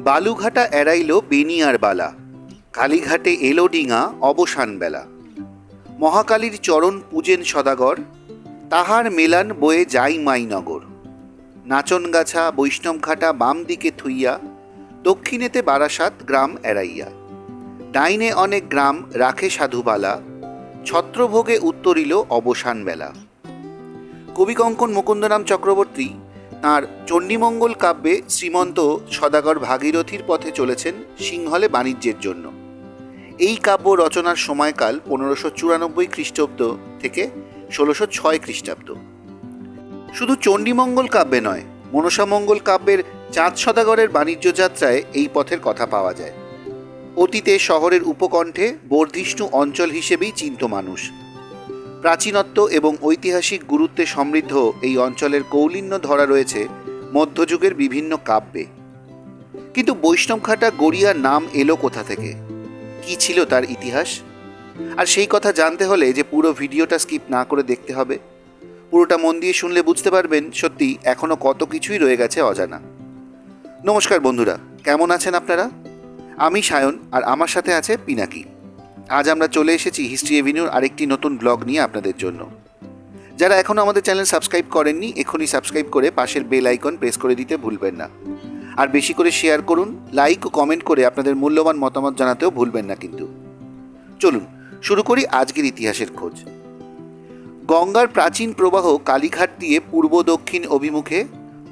বালুঘাটা এড়াইল বেনিয়ার বালা, কালীঘাটে এলো ডিঙা অবসান বেলা। মহাকালীর চরণ পূজেন সদাগর, তাহার মেলান বয়ে যাই মাইনগর। নাচনগাছা বৈষ্ণবঘাটা বাম দিকে থুইয়া, দক্ষিণেতে বারাসাত গ্রাম এড়াইয়া। ডাইনে অনেক গ্রাম রাখে সাধুবালা, ছত্রভোগে উত্তরিল অবসান বেলা। কবি কঙ্কন মুকুন্দরাম চক্রবর্তী তাঁর চণ্ডীমঙ্গল কাব্যে শ্রীমন্ত সদাগর ভাগীরথীর পথে চলেছেন সিংহলে বাণিজ্যের জন্য। এই কাব্য রচনার সময়কাল 1594 খ্রিস্টাব্দ থেকে 1606 খ্রিস্টাব্দ। শুধু চণ্ডীমঙ্গল কাব্যে নয়, মনসামঙ্গল কাব্যের চাঁদ সদাগরের বাণিজ্য যাত্রায় এই পথের কথা পাওয়া যায়। অতীতে শহরের উপকণ্ঠে বর্ধিষ্ণু অঞ্চল হিসেবেই চিন্ত মানুষ। প্রাচীনত্ব এবং ঐতিহাসিক গুরুত্বে সমৃদ্ধ এই অঞ্চলের কৌলিন্য ধরা রয়েছে মধ্যযুগের বিভিন্ন কাব্যে। কিন্তু বৈষ্ণবঘাটা গড়িয়ার নাম এলো কোথা থেকে, কি ছিল তার ইতিহাস? আর সেই কথা জানতে হলে যে পুরো ভিডিওটা স্কিপ না করে দেখতে হবে। পুরোটা মন দিয়ে শুনলে বুঝতে পারবেন সত্যি এখনও কত কিছুই রয়ে গেছে অজানা। নমস্কার বন্ধুরা, কেমন আছেন আপনারা? আমি সায়ন, আর আমার সাথে আছে পিনাকি। আজ আমরা চলে এসেছি হিস্ট্রি এভিনিউর আরেকটি নতুন ব্লগ নিয়ে আপনাদের জন্য। যারা এখনও আমাদের চ্যানেল সাবস্ক্রাইব করেননি, এখনই সাবস্ক্রাইব করে পাশের বেল আইকন প্রেস করে দিতে ভুলবেন না। আর বেশি করে শেয়ার করুন, লাইক ও কমেন্ট করে আপনাদের মূল্যবান মতামত জানাতেও ভুলবেন না কিন্তু। চলুন শুরু করি আজকের ইতিহাসের খোঁজ। গঙ্গার প্রাচীন প্রবাহ কালীঘাট দিয়ে পূর্ব দক্ষিণ অভিমুখে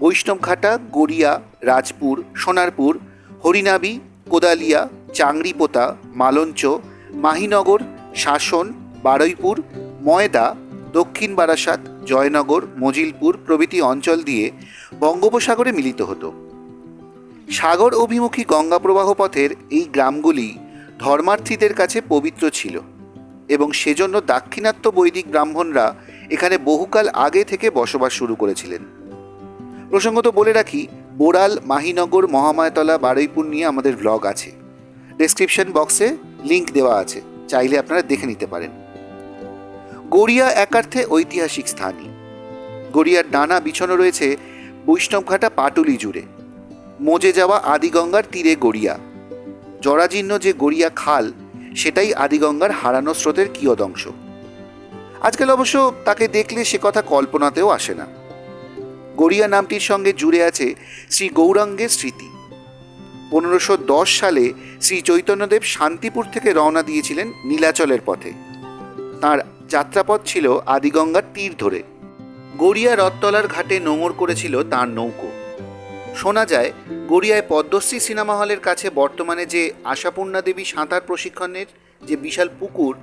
বৈষ্ণবঘাটা, গড়িয়া, রাজপুর, সোনারপুর, হরিনাবি, কোদালিয়া, চাংরিপোতা, মালঞ্চ, মাহিনগর, শাসন, বারুইপুর, ময়দা, দক্ষিণ বারাসাত, জয়নগর, মজিলপুর প্রভৃতি অঞ্চল দিয়ে বঙ্গোপসাগরে মিলিত হতো। সাগর অভিমুখী গঙ্গা প্রবাহ পথের এই গ্রামগুলি ধর্মার্থীদের কাছে পবিত্র ছিল এবং সেজন্য দাক্ষিণাত্য বৈদিক ব্রাহ্মণরা এখানে বহুকাল আগে থেকে বসবাস শুরু করেছিলেন। প্রসঙ্গত বলে রাখি, বোড়াল, মাহিনগর, মহামায়াতলা, বারুইপুর নিয়ে আমাদের ব্লগ আছে। ডেসক্রিপশন বক্সে লিংক দেওয়া আছে, চাইলে আপনারা দেখে নিতে পারেন। গড়িয়া একার্থে ঐতিহাসিক স্থানই। গড়িয়ার ডানা বিছানো রয়েছে বৈষ্ণবঘাটা পাটুলি জুড়ে। মজে যাওয়া আদিগঙ্গার তীরে গড়িয়া। জরাজীর্ণ যে গড়িয়া খাল, সেটাই আদিগঙ্গার হারানো স্রোতের কিয়দংশ। আজকাল অবশ্য তাকে দেখলে সে কথা কল্পনাতেও আসে না। গড়িয়া নামটির সঙ্গে জুড়ে আছে শ্রী গৌরাঙ্গের স্মৃতি। 1510 সালে শ্রী চৈতন্যদেব শান্তিপুর থেকে রওনা দিয়েছিলেন নীলাচলের পথে। তাঁর যাত্রাপথ ছিল আদিগঙ্গার তীর ধরে। গড়িয়া রথতলার ঘাটে নোঙর করেছিল তাঁর নৌকো। শোনা যায়, গড়িয়ায় পদ্মশ্রী সিনেমা হলের কাছে বর্তমানে যে আশাপূর্ণা দেবী সাঁতার প্রশিক্ষণের যে বিশাল পুকুর,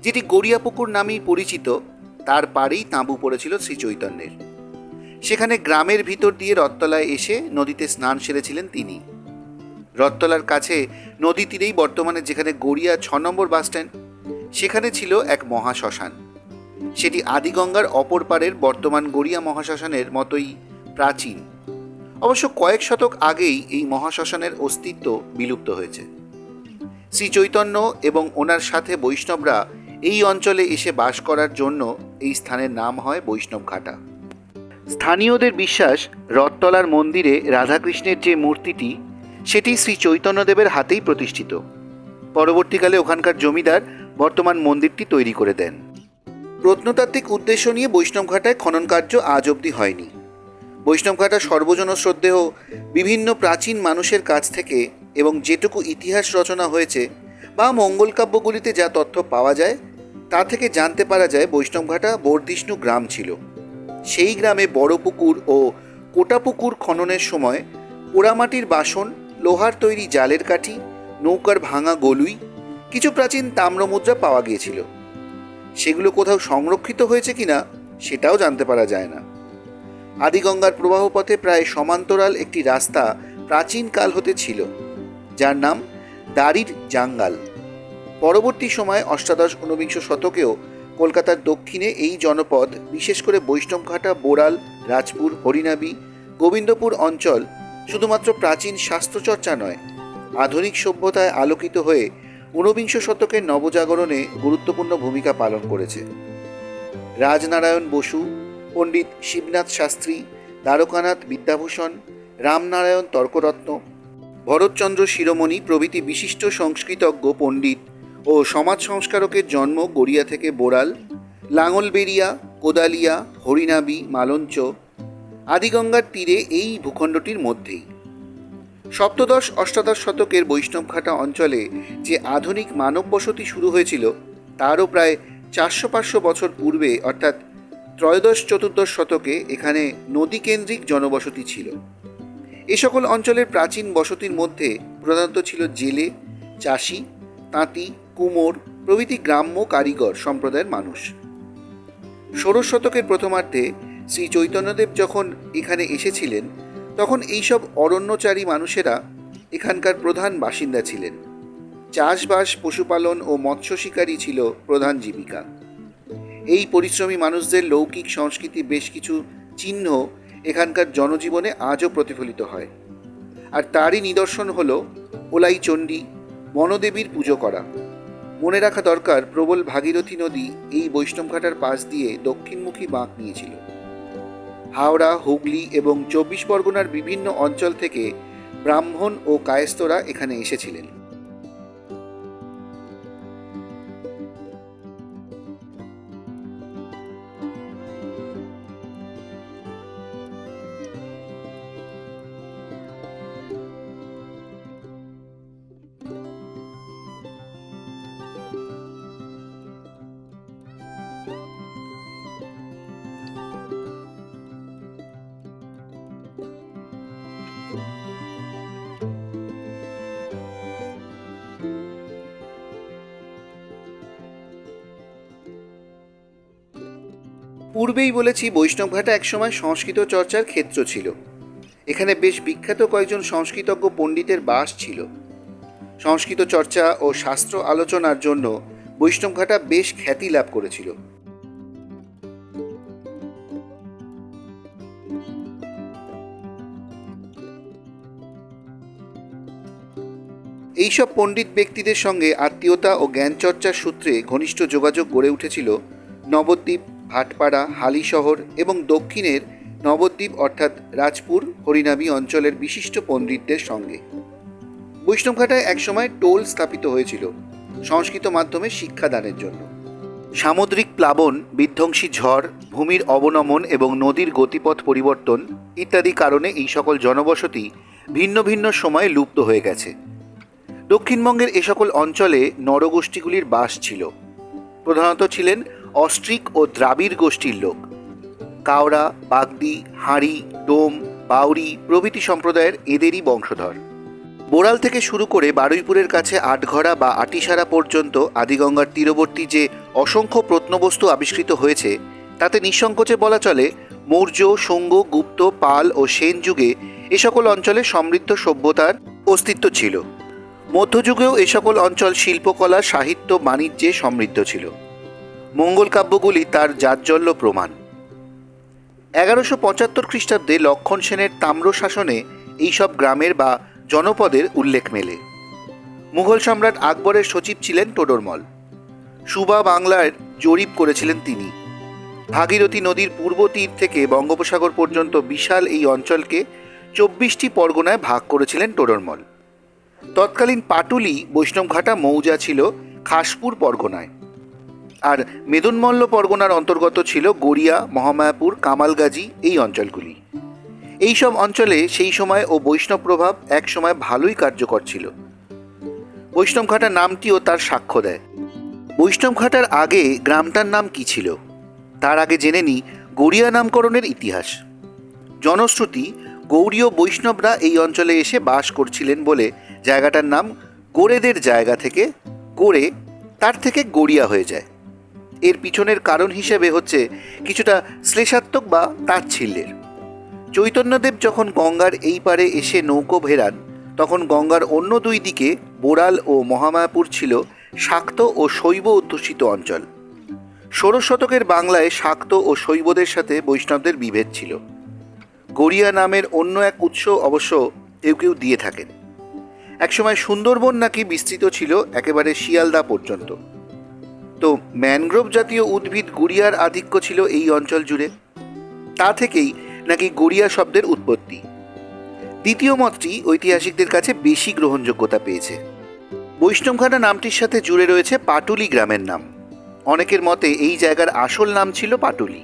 যেটি গড়িয়া পুকুর নামেই পরিচিত, তার পাড়েই তাঁবু পড়েছিল শ্রী চৈতন্যের। সেখানে গ্রামের ভিতর দিয়ে রথতলায় এসে নদীতে স্নান সেরেছিলেন তিনি। রথতলার কাছে নদী তীরেই বর্তমানে যেখানে গড়িয়া 6 নম্বর বাসস্ট্যান্ড, সেখানে ছিল এক মহাশ্মশান। সেটি আদিগঙ্গার অপর পারের বর্তমান গড়িয়া মহাশ্মশানের মতোই প্রাচীন। অবশ্য কয়েক শতক আগেই এই মহাশ্মশানের অস্তিত্ব বিলুপ্ত হয়েছে। শ্রী চৈতন্য এবং ওনার সাথে বৈষ্ণবরা এই অঞ্চলে এসে বাস করার জন্য এই স্থানের নাম হয় বৈষ্ণবঘাটা। স্থানীয়দের বিশ্বাস, রথতলার মন্দিরে রাধাকৃষ্ণের যে মূর্তিটি, সেটি শ্রী চৈতন্যদেবের হাতেই প্রতিষ্ঠিত। পরবর্তীকালে ওখানকার জমিদার বর্তমান মন্দিরটি তৈরি করে দেন। প্রত্নতাত্ত্বিক উদ্দেশ্য নিয়ে বৈষ্ণবঘাটায় খনন কার্য আজ অবধি হয়নি। বৈষ্ণবঘাটা সর্বজন শ্রদ্ধেয় বিভিন্ন প্রাচীন মানুষের কাছ থেকে এবং যেটুকু ইতিহাস রচনা হয়েছে বা মঙ্গলকাব্যগুলিতে যা তথ্য পাওয়া যায়, তা থেকে জানতে পারা যায় বৈষ্ণবঘাটা বর্ধিষ্ণু গ্রাম ছিল। সেই গ্রামে বড় পুকুর ও কোটা পুকুর খননের সময় পোড়ামাটির বাসন, লোহার তৈরি জালের কাঠি, নৌকার ভাঙা গলুই, কিছু প্রাচীন তাম্রমুদ্রা পাওয়া গিয়েছিল। সেগুলো কোথাও সংরক্ষিত হয়েছে কিনা সেটাও জানতে পারা যায় না। আদিগঙ্গার প্রবাহপথে প্রায় সমান্তরাল একটি রাস্তা প্রাচীনকাল হতে ছিল, যার নাম দাড়ির জাঙ্গাল। পরবর্তী সময়ে অষ্টাদশ-ঊনবিংশ শতকেও কলকাতার দক্ষিণে এই জনপদ, বিশেষ করে বৈষ্ণবঘাটা, বোড়াল, রাজপুর, হরিনাবি, গোবিন্দপুর অঞ্চল শুধুমাত্র প্রাচীন শাস্ত্রচর্চা নয়, আধুনিক সভ্যতায় আলোকিত হয়ে ঊনবিংশ শতকের নবজাগরণে গুরুত্বপূর্ণ ভূমিকা পালন করেছে। রাজনারায়ণ বসু, পণ্ডিত শিবনাথ শাস্ত্রী, দ্বারকানাথ বিদ্যাভূষণ, রামনারায়ণ তর্করত্ন, ভরতচন্দ্র শিরোমণি প্রভৃতি বিশিষ্ট সংস্কৃতজ্ঞ পণ্ডিত ও সমাজ সংস্কারকের জন্ম গড়িয়া থেকে বোড়াল, লাঙলবেড়িয়া, কোদালিয়া, হরিনাবি, মালঞ্চ আদিগঙ্গার তীরে এই ভূখণ্ডটির মধ্যেই। সপ্তদশ অষ্টাদশ শতকের বৈষ্ণবঘাটা অঞ্চলে যে আধুনিক মানব বসতি শুরু হয়েছিল তারও প্রায় 400-500 বছর পূর্বে অর্থাৎ ত্রয়োদশ চতুর্দশ শতকে এখানে নদীকেন্দ্রিক জনবসতি ছিল। এ সকল অঞ্চলের প্রাচীন বসতির মধ্যে প্রধানত ছিল জেলে, চাষি, তাঁতি, কুমোর প্রভৃতি গ্রাম্য কারিগর সম্প্রদায়ের মানুষ। ষোড়শ শতকের প্রথমার্ধে শ্রী চৈতন্যদেব যখন এখানে এসেছিলেন তখন এইসব অরণ্যচারী মানুষেরা এখানকার প্রধান বাসিন্দা ছিলেন। চাষবাস, পশুপালন ও মৎস্য শিকারই ছিল প্রধান জীবিকা। এই পরিশ্রমী মানুষদের লৌকিক সংস্কৃতি বেশ কিছু চিহ্ন এখানকার জনজীবনে আজও প্রতিফলিত হয়। আর তারই নিদর্শন হল ওলাই চণ্ডী, বনদেবীর পুজো করা। মনে রাখা দরকার, প্রবল ভাগীরথী নদী এই বৈষ্ণবঘাটার পাশ দিয়ে দক্ষিণমুখী বাঁক নিয়েছিল। হাওড়া, হুগলি এবং 24 পরগনার বিভিন্ন অঞ্চল থেকে ব্রাহ্মণ ও কায়স্থরা এখানে এসেছিলেন। পূর্বেই বলেছি, বৈষ্ণবঘাটা একসময় সংস্কৃত চর্চার ক্ষেত্র ছিল। এখানে বেশ বিখ্যাত কয়েকজন সংস্কৃতজ্ঞ পণ্ডিতের বাস ছিল। সংস্কৃত চর্চা ও শাস্ত্র আলোচনার জন্য বৈষ্ণবঘাটা বেশ খ্যাতি লাভ করেছিল। এইসব পণ্ডিত ব্যক্তিদের সঙ্গে আত্মীয়তা ও জ্ঞানচর্চার সূত্রে ঘনিষ্ঠ যোগাযোগ গড়ে উঠেছিল নবদ্বীপ, ভাটপাড়া, হালিশহর এবং দক্ষিণের নবদ্বীপ অর্থাৎ রাজপুর, হরিনাবি অঞ্চলের বিশিষ্ট পণ্ডিতদের সঙ্গে। বৈষ্ণবঘাটায় একসময় টোল স্থাপিত হয়েছিল সংস্কৃত মাধ্যমে শিক্ষাদানের জন্য। সামুদ্রিক প্লাবন, বিধ্বংসী ঝড়, ভূমির অবনমন এবং নদীর গতিপথ পরিবর্তন ইত্যাদি কারণে এই সকল জনবসতি ভিন্ন ভিন্ন সময়ে লুপ্ত হয়ে গেছে। দক্ষিণবঙ্গের এ সকল অঞ্চলে নরগোষ্ঠীগুলির বাস ছিল। প্রধানত ছিলেন অস্ট্রিক ও দ্রাবিড় গোষ্ঠীর লোক। কাওড়া, বাগদি, হাঁড়ি, ডোম, বাউরি প্রভৃতি সম্প্রদায়ের এদেরই বংশধর। বোড়াল থেকে শুরু করে বারুইপুরের কাছে আটঘরা বা আটিসারা পর্যন্ত আদিগঙ্গার তীরবর্তী যে অসংখ্য প্রত্নবস্তু আবিষ্কৃত হয়েছে তাতে নিঃসংকোচে বলা চলে মৌর্য, শুঙ্গ, গুপ্ত, পাল ও সেন যুগে এ সকল অঞ্চলে সমৃদ্ধ সভ্যতার অস্তিত্ব ছিল। মধ্যযুগেও এ সকল অঞ্চল শিল্পকলা, সাহিত্য, বাণিজ্যে সমৃদ্ধ ছিল। মঙ্গল কাব্যগুলি তার জাজ্বল্য প্রমাণ। 1175 খ্রিস্টাব্দে লক্ষণ সেনের তাম্র শাসনে এইসব গ্রামের বা জনপদের উল্লেখ মেলে। মুঘল সম্রাট আকবরের সচিব ছিলেন টোডরমল। সুবা বাংলার জরিপ করেছিলেন তিনি। ভাগীরথী নদীর পূর্ব তীর থেকে বঙ্গোপসাগর পর্যন্ত বিশাল এই অঞ্চলকে 24টি পরগনায় ভাগ করেছিলেন টোডরমল। তৎকালীন পাটুলি বৈষ্ণবঘাটা মৌজা ছিল খাসপুর পরগনায়, আর মেদনমল্ল পরগনার অন্তর্গত ছিল গড়িয়া, মহামায়াপুর, কামালগাজী এই অঞ্চলগুলি। এইসব অঞ্চলে সেই সময় ও বৈষ্ণব প্রভাব এক সময় ভালোই কার্যকর ছিল। বৈষ্ণবঘাটা নামটিও তার সাক্ষ্য দেয়। বৈষ্ণবঘাটার আগে গ্রামটার নাম কি ছিল তার আগে জেনে নিই গড়িয়া নামকরণের ইতিহাস। জনশ্রুতি, গৌড়ীয় বৈষ্ণবরা এই অঞ্চলে এসে বাস করছিলেন বলে জায়গাটার নাম গোড়েদের জায়গা থেকে গোড়ে, তার থেকে গড়িয়া হয়ে যায়। এর পিছনের কারণ হিসেবে হচ্ছে কিছুটা শ্লেষাত্মক বা তাচ্ছিল্যের। চৈতন্যদেব যখন গঙ্গার এই পারে এসে নৌকো ভেড়ান তখন গঙ্গার অন্য দুই দিকে বোড়াল ও মহামায়াপুর ছিল শাক্ত ও শৈব অধ্যুষিত অঞ্চল। ষোড়শ শতকের বাংলায় শাক্ত ও শৈবদের সাথে বৈষ্ণবদের বিভেদ ছিল। গড়িয়া নামের অন্য এক উৎস অবশ্য কেউ কেউ দিয়ে থাকেন। একসময় সুন্দরবন নাকি বিস্তৃত ছিল একেবারে শিয়ালদা পর্যন্ত। তো ম্যানগ্রোভ জাতীয় উদ্ভিদ গড়িয়ার আধিক্য ছিল এই অঞ্চল জুড়ে। তা থেকেই নাকি গড়িয়া শব্দের উৎপত্তি। দ্বিতীয় মতটি ঐতিহাসিকদের কাছে বেশি গ্রহণযোগ্যতা পেয়েছে। বৈষ্ণবঘাটা নামটির সাথে জুড়ে রয়েছে পাটুলি গ্রামের নাম। অনেকের মতে এই জায়গার আসল নাম ছিল পাটুলি,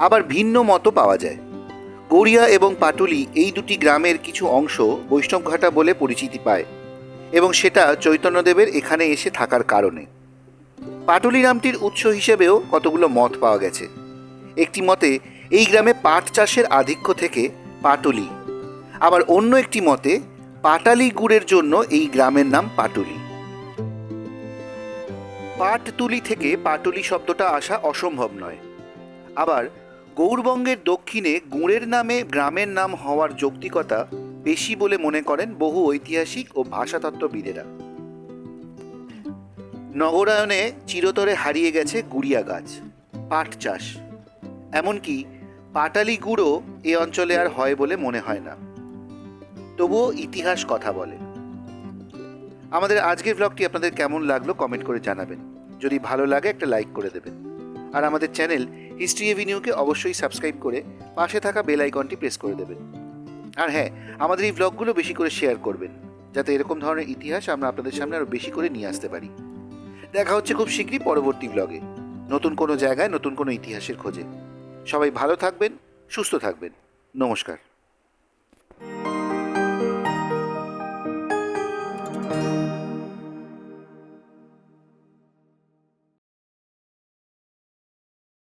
আবার ভিন্ন মতও পাওয়া যায়। গড়িয়া এবং পাটুলি এই দুটি গ্রামের কিছু অংশ বৈষ্ণবঘাটা বলে পরিচিতি পায়, এবং সেটা চৈতন্যদেবের এখানে এসে থাকার কারণে। পাটুলি নামটির উৎস হিসেবেও কতগুলো মত পাওয়া গেছে। একটি মতে এই গ্রামে পাট চাষের আধিক্য থেকে পাটুলি, আবার অন্য একটি মতে পাটালি গুড়ের জন্য এই গ্রামের নাম পাটুলি। পাটতুলি থেকে পাটুলি শব্দটা আসা অসম্ভব নয়। আবার গৌড়বঙ্গের দক্ষিণে গুড়ের নামে গ্রামের নাম হওয়ার যৌক্তিকতা বেশি বলে মনে করেন বহু ঐতিহাসিক ও ভাষাতত্ত্ববিদেরা। নগরায়নে চিরতরে হারিয়ে গেছে গুড়িয়া গাছ, পাট চাষ, এমনকি পাটালি গুড়ও এ অঞ্চলে আর হয় বলে মনে হয় না। তবুও ইতিহাস কথা বলে। আমাদের আজকের ব্লগটি আপনাদের কেমন লাগলো কমেন্ট করে জানাবেন। যদি ভালো লাগে একটা লাইক করে দেবেন, আর আমাদের চ্যানেল হিস্ট্রি এভিনিউকে অবশ্যই সাবস্ক্রাইব করে পাশে থাকা বেল আইকনটি প্রেস করে দেবেন। আর হ্যাঁ, আমাদের এই ব্লগগুলো বেশি করে শেয়ার করবেন, যাতে এরকম ধরনের ইতিহাস আমরা আপনাদের সামনে আরও বেশি করে নিয়ে আসতে পারি। দেখা হচ্ছে খুব শীঘ্রই পরবর্তী ব্লগে, নতুন কোনো জায়গায় নতুন কোনো ইতিহাসের খোঁজে। সবাই ভালো থাকবেন, সুস্থ থাকবেন। নমস্কার।